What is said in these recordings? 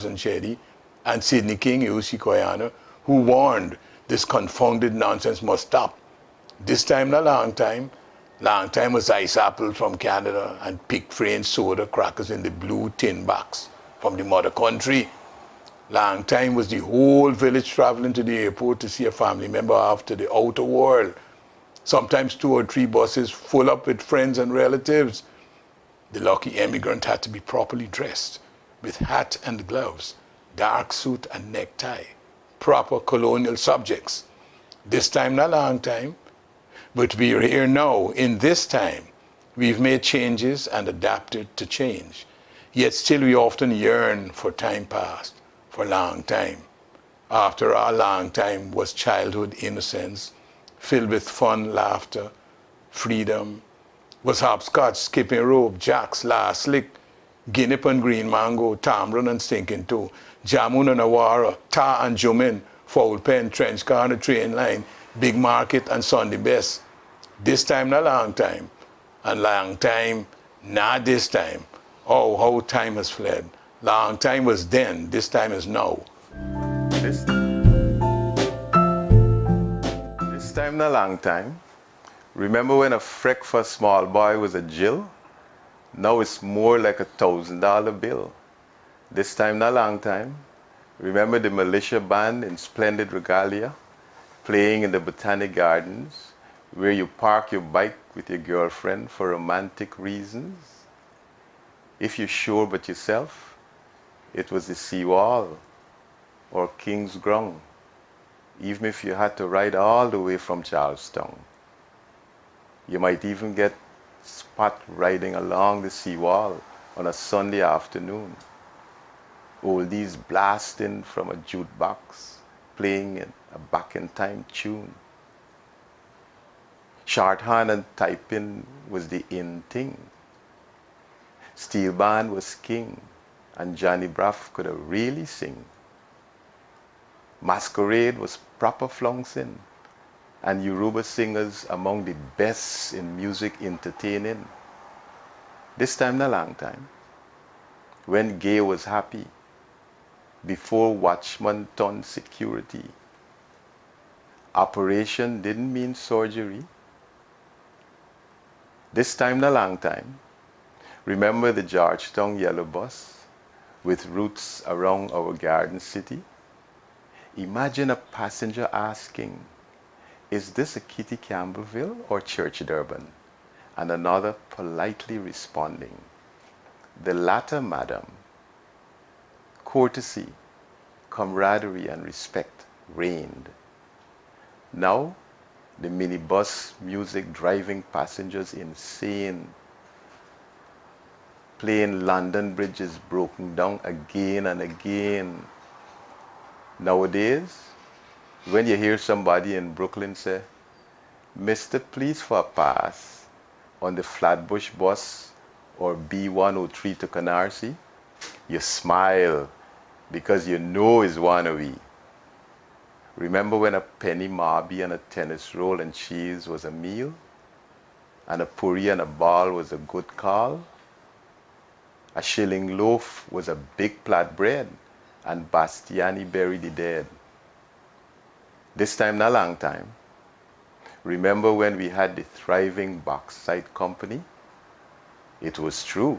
Shetty and Sidney King, Usi Koyana, who warned this confounded nonsense must stop. This time, not long time. Long time was ice apple from Canada and pig frame soda crackers in the blue tin box from the mother country. Long time was the whole village traveling to the airport to see a family member after the outer world. Sometimes 2 or 3 buses full up with friends and relatives. The lucky emigrant had to be properly dressed with hat and gloves, dark suit and necktie, proper colonial subjects. This time, not long time, but we're here now. In this time, we've made changes and adapted to change. Yet still we often yearn for time past, for long time. After our long time was childhood innocence, filled with fun, laughter, freedom. Was hopscotch, skipping rope, jacks, last lick, guinea and green mango, tamarind and stinking toe, jamun and awara, tar and jumin, foul pen, trench car on the train line, big market and Sunday best. This time, not long time, and long time, not this time. Oh, how time has fled. Long time was then, this time is now. This time, not long time. Remember when a freck for a small boy was a jill? Now it's more like $1,000 bill. This time, not long time. Remember the militia band in splendid regalia, playing in the Botanic Gardens, where you park your bike with your girlfriend for romantic reasons? If you're sure but yourself, it was the seawall or King's Ground, even if you had to ride all the way from Charlestown. You might even get spot riding along the seawall on a Sunday afternoon. Oldies blasting from a jukebox, playing a back-in-time tune. Shorthand and typing was the in thing. Steel band was king, and Johnny Braff could have really sing. Masquerade was proper flouncing, and Yoruba singers among the best in music entertaining. This time, not long time, when gay was happy, before watchman turned security. Operation didn't mean surgery. This time, not long time, remember the Georgetown yellow bus with routes around our garden city? Imagine a passenger asking, "Is this a Kitty Campbellville or Church Durban?" And another politely responding, "The latter, madam." Courtesy, camaraderie, and respect reigned. Now, the minibus music driving passengers insane, playing London Bridge is broken down again and again. Nowadays, when you hear somebody in Brooklyn say, "Mister, please for a pass on the Flatbush bus or B103 to Canarsie," you smile because you know it's wannabe. Remember when a penny marby and a tennis roll and cheese was a meal? And a puri and a ball was a good call? A shilling loaf was a big flatbread, and Bastiani buried the dead. This time, not long time. Remember when we had the thriving bauxite company? It was true.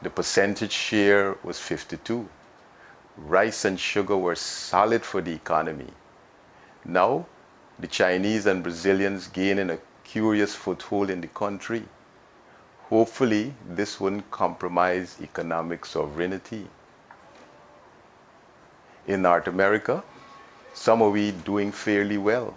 The percentage share was 52. Rice and sugar were solid for the economy. Now, the Chinese and Brazilians gaining a curious foothold in the country. Hopefully, this wouldn't compromise economic sovereignty. In North America, some are we doing fairly well,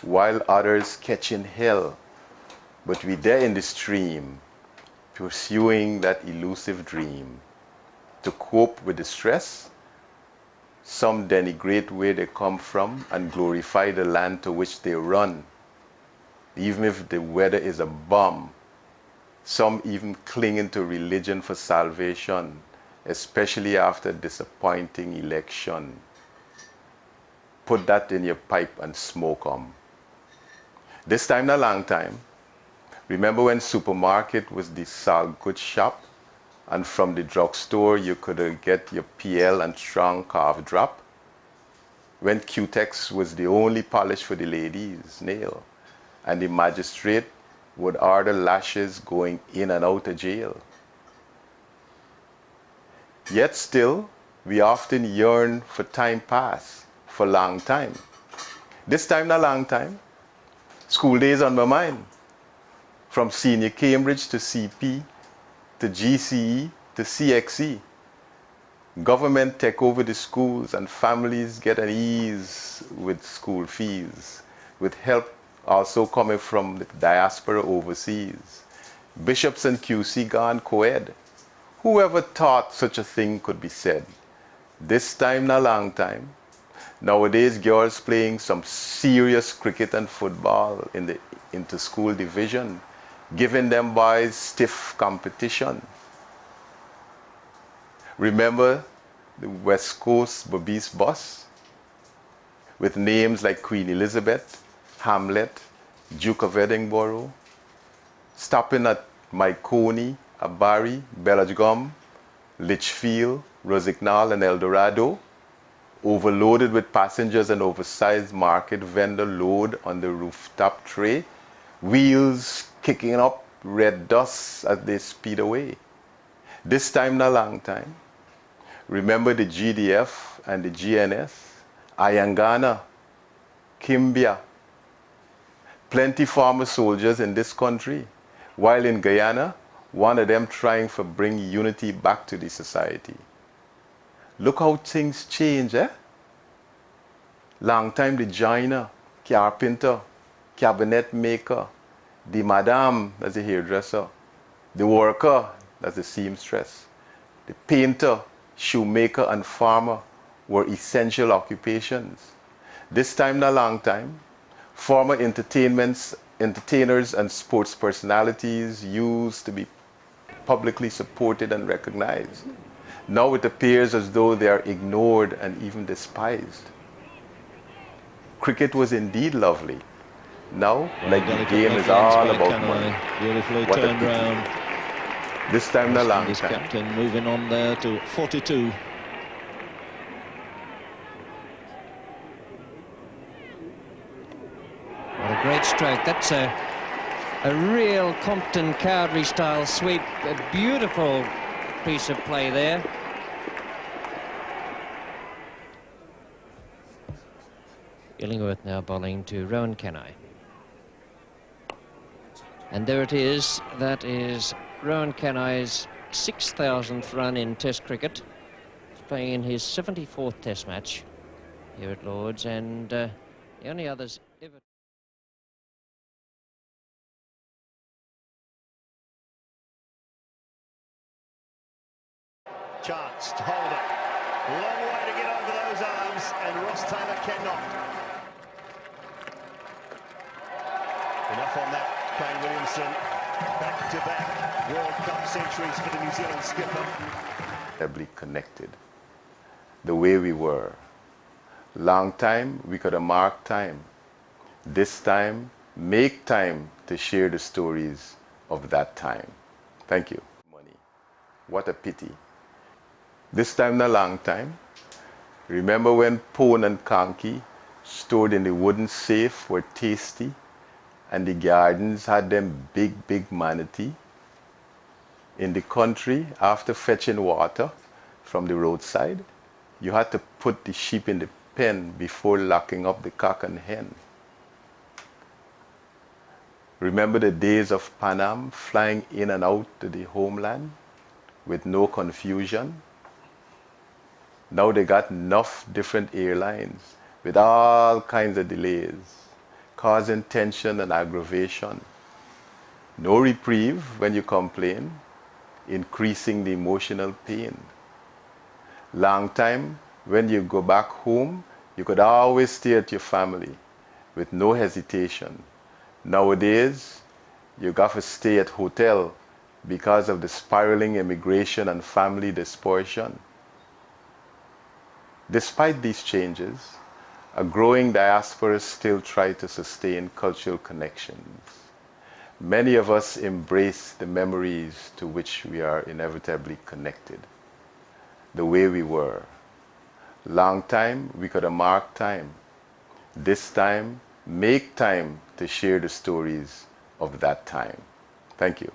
while others catching hell. But we there in the stream, pursuing that elusive dream. To cope with the stress, some denigrate where they come from and glorify the land to which they run, even if the weather is a bomb. Some even clinging to religion for salvation, especially after disappointing election. Put that in your pipe and smoke 'em. This time, not long time. Remember when supermarket was the salt goods shop and from the drugstore you could get your PL and strong cough drop, when Q-Tex was the only polish for the ladies' nail, and the magistrate would order lashes going in and out of jail. Yet still, we often yearn for time pass, for long time. This time not long time. School days on my mind. From senior Cambridge to CP, to GCE, to CXE. Government take over the schools and families get an ease with school fees, with help also coming from the diaspora overseas. Bishops and QC gone co-ed. Whoever thought such a thing could be said? This time not long time. Nowadays girls playing some serious cricket and football in the inter-school division, giving them boys stiff competition. Remember the West Coast Bobby's bus? With names like Queen Elizabeth, Hamlet, Duke of Edinburgh, stopping at Mycone, Abari, Belladgum, Litchfield, Rosignol and El Dorado, overloaded with passengers and oversized market vendor load on the rooftop tray, wheels kicking up red dust as they speed away. This time not long time. Remember the GDF and the GNS, Ayangana, Kimbia, plenty former soldiers in this country, while in Guyana, one of them trying to bring unity back to the society. Look how things change, eh? Long time the joiner, carpenter, cabinet maker, the madam, that's the hairdresser, the worker, that's the seamstress, the painter, shoemaker and farmer were essential occupations. This time not long time, former entertainers and sports personalities used to be publicly supported and recognized. Now it appears as though they are ignored and even despised. Cricket was indeed lovely. Now, like the game is all about money. Beautifully What a turned pity. round. This time not long This time. captain moving on there to 42. What a great stroke. That's a real Compton Cowdery style sweep. A beautiful piece of play there. Illingworth now bowling to Rowan Kenai. And there it is. That is Rowan Kenai's 6,000th run in Test cricket. He's playing in his 74th Test match here at Lord's, and the only others ever... Chance to hold it. Long way to get over those arms, and Ross Taylor cannot. Enough on that, Kane Williamson. Back-to-back World Cup centuries for the New Zealand skipper. Heavily connected, the way we were. Long time, we could have marked time. This time, make time to share the stories of that time. Thank you. Money. What a pity. This time, not long time. Remember when pone and conky stored in the wooden safe were tasty, and the gardens had them big manatee? In the country, after fetching water from the roadside, you had to put the sheep in the pen before locking up the cock and hen. Remember the days of Pan Am flying in and out to the homeland with no confusion? Now they got enough different airlines with all kinds of delays, causing tension and aggravation. No reprieve when you complain, increasing the emotional pain. Long time, when you go back home, you could always stay at your family with no hesitation. Nowadays, you got to stay at hotel because of the spiraling immigration and family dispersion. Despite these changes, a growing diaspora still try to sustain cultural connections. Many of us embrace the memories to which we are inevitably connected, the way we were. Long time, we could have marked time. This time, make time to share the stories of that time. Thank you.